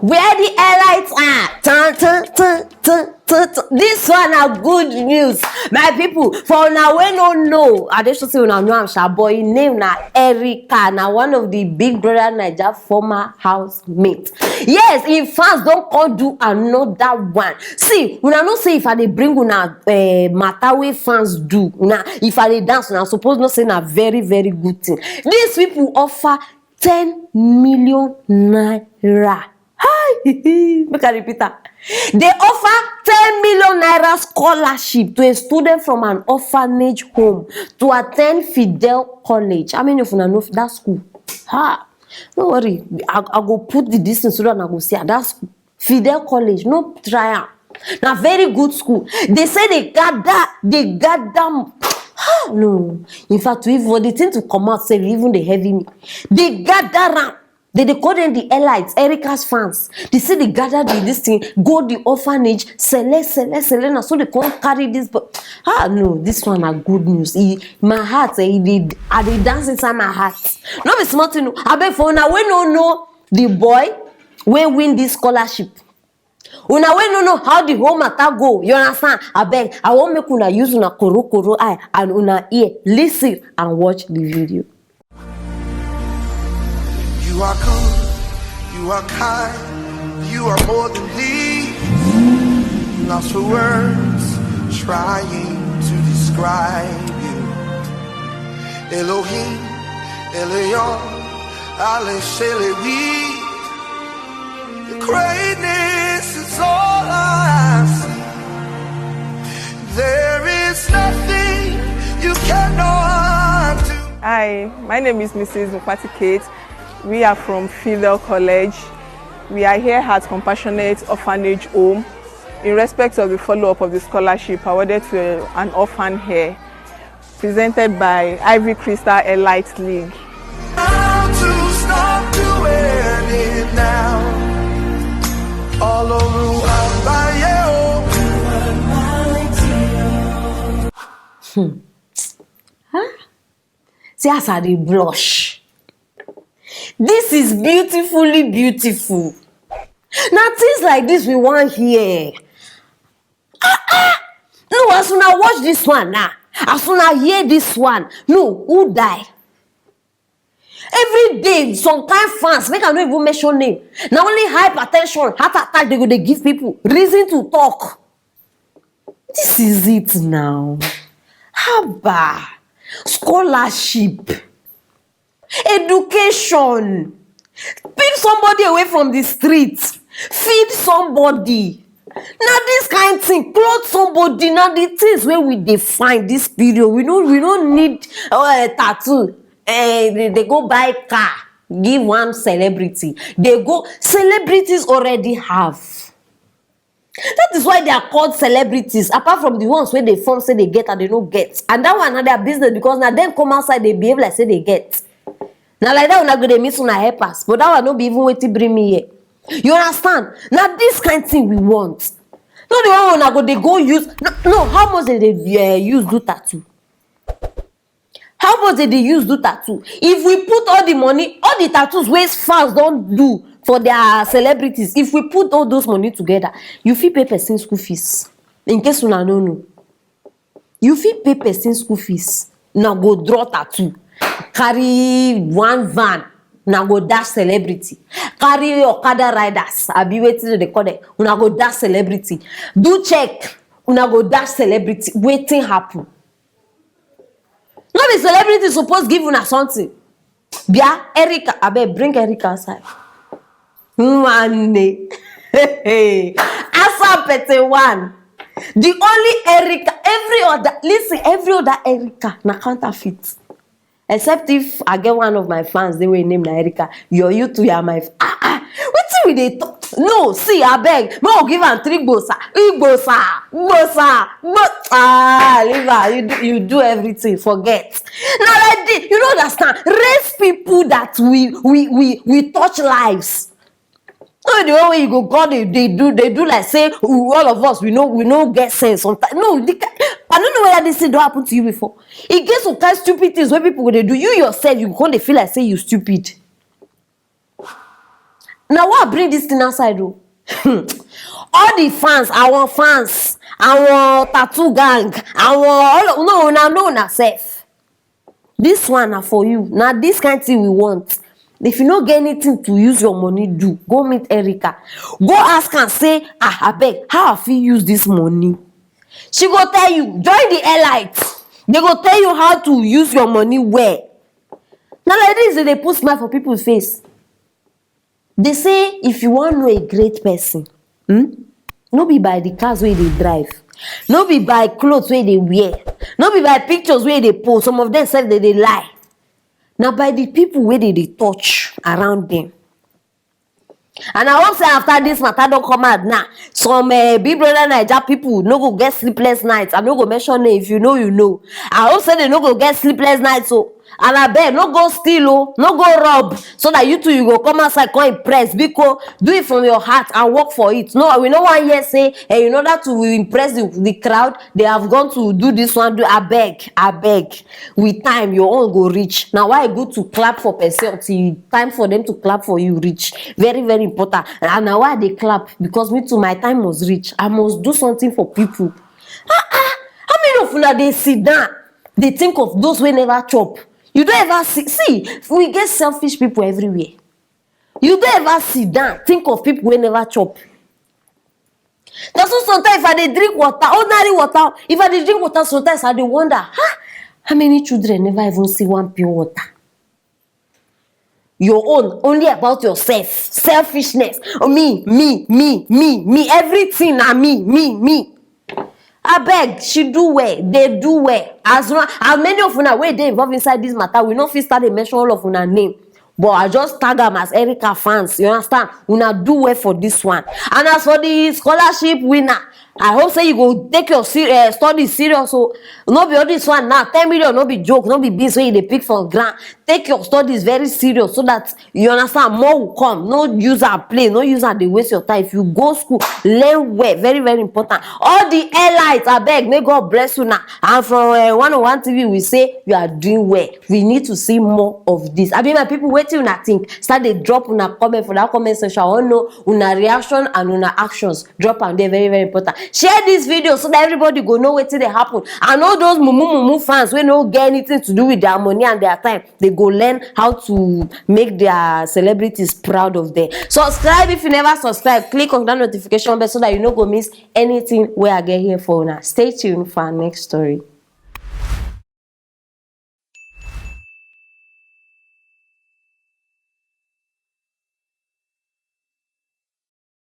Where the airlights are. Turn, turn, turn, turn, turn, turn. This one are good news. My people, for now we don't know. I just say una know am sha boy name na Erica, na one of the big brother Naija former housemate. Yes, if fans don't come do another one. See, una no say if I dey bring una matter wey fans do. Una if I dey dance, una suppose not say na very very good thing. These people offer 10 million naira. Hi, make I repeat that. They offer 10 million naira scholarship to a student from an orphanage home to attend Fidel College. How many of you know that school? Ha! Don't worry, I go put the distance so that I go see that school. Fidel College, no trial. Now very good school. They say they got them. No, in fact, for the thing to come out, say even the heavy me, they gather around. They call them the elites, Erica's fans. They say they gathered with this thing, go the orphanage, select, so they can't carry this. But no, this one are good news. My heart, they dance inside my heart. No be smart to know. I bet for now we don't know the boy will win this scholarship. Una we no know how the whole matter go. You understand? I beg. I won't make una use una koro eye and una ear. Listen and watch the video. You are good, you are kind, you are more than these. Lost for words, trying to describe you. Elohim, Elion, Ale Shelewi. Your greatness is all I see. There is nothing you cannot do. Hi, my name is Mrs. Mufati Kate. We are from Fidel College. We are here at Compassionate Orphanage Home in respect of the follow-up of the scholarship awarded to an orphan here, presented by Ivory Crystal Elite League. How to stop doing it now? All over See as I dey blush. This is beautifully beautiful. Now things like this we want here. No, as soon as I watch this one now, as soon as I hear this one, no, who die? Every day, some kind fans, make I no even mention name. Now only hypertension, heart attack, they go they give people reason to talk. This is it now. Haba, scholarship, education, pick somebody away from the streets, feed somebody. Now this kind of thing, clothe somebody. Now the things where we define this period, we don't need tattoo. They go buy car, give one celebrity. Celebrities already have. That is why they are called celebrities. Apart from the ones where they form say they get and they don't get, and that one are their business because now them come outside they behave like say they get. Now like that one not gonna miss una help us, but that one not be even waiting bring me here. You understand? Now this kind of thing we want. Not the one when they go use. No, how much did they use do tattoo? How much did they use do tattoo? If we put all the money, all the tattoos waste fans don't do for their celebrities, if we put all those money together, you feel pay person school fees. In case you don't know. You feel pay person school fees. Now go draw tattoo. Carry one van. Now go dash celebrity. Carry Okada riders. I be waiting to the corner. Una go dash celebrity. Do check. Una go dash celebrity. Waiting happen. No be celebrity supposed give una something. Bia Erica, abe bring Erica outside. Money. Asa pete one. The only Erica, every other Erica na counterfeit. Except if I get one of my fans, they will name Erica. You two are my what we they talk? No, see, I beg. No, give am 3 gbosa. Leave her. You do everything. Forget. Now like this, you don't understand. Raise people that we touch lives. No, the way you go, God, they do like say all of us we know get sense sometimes. No, I don't know whether this thing don't happen to you before. It gets some kind of stupid things where people they do. You yourself, you can't feel like say you stupid. Now what bring this thing outside though? All the fans, our tattoo gang, all no na self. This one na for you. Now this kind of thing we want. If you no get anything to use your money do, go meet Erica. Go ask and say, abeg, how I fit use this money? She go tell you, join the elite. They go tell you how to use your money well. Now like this, they put smile for people's face. They say if you want to know a great person, no be by the cars where they drive, no be by clothes where they wear, no be by pictures where they post. Some of them say that they lie. Now by the people where they touch around them. And I hope say after this matter don't come out now, some BBNaija people no go get sleepless nights. I no go mention it. If you know, you know. I hope say they no go get sleepless nights. So and I beg, no go steal, no go rob, so that you two you go come outside, come impress. Because do it from your heart and work for it. No, we no one here say, hey, in order to impress the crowd, they have gone to do this one. Do I beg. With time, your own go reach. Now, why good to clap for person till time for them to clap for you reach? Very, very important. And now why they clap? Because me too, my time must reach. I must do something for people. How many of you they sit down? They think of those who never chop. You don't ever see, we get selfish people everywhere. You don't ever sit down, think of people who never chop. That's why sometimes if I dey drink water, ordinary water, if I dey drink water, sometimes I dey wonder, how many children never even see one pure water? Your own, only about yourself, selfishness. Oh, me, everything na me. I beg, she do well, they do well. As many of una wey dey involved inside this matter, we no fit start to mention all of una name. But I just tag them as Erica fans. You understand? Una do well for this one. And as for the scholarship winner, I hope say you go take your studies serious. So no be all this one now. 10 million no be joke, no be beans wey they pick for grant. Take your studies very serious so that you understand more will come. No use and play, no use and they waste your time. If you go school, learn well. Very, very important. All the elites, I beg, may God bless you now. And from 101 TV, we say you are doing well. We need to see more of this. I mean, my people, wait till una think. Start they drop una comment for that comment section. I want to know una reaction and una actions. Drop and they're very, very important. Share this video so that everybody go know what they happen. And all those mumu fans we no get anything to do with their money and their time, they go learn how to make their celebrities proud of them. Subscribe if you never subscribe. Click on that notification bell so that you no go miss anything where I get here for now. Stay tuned for our next story.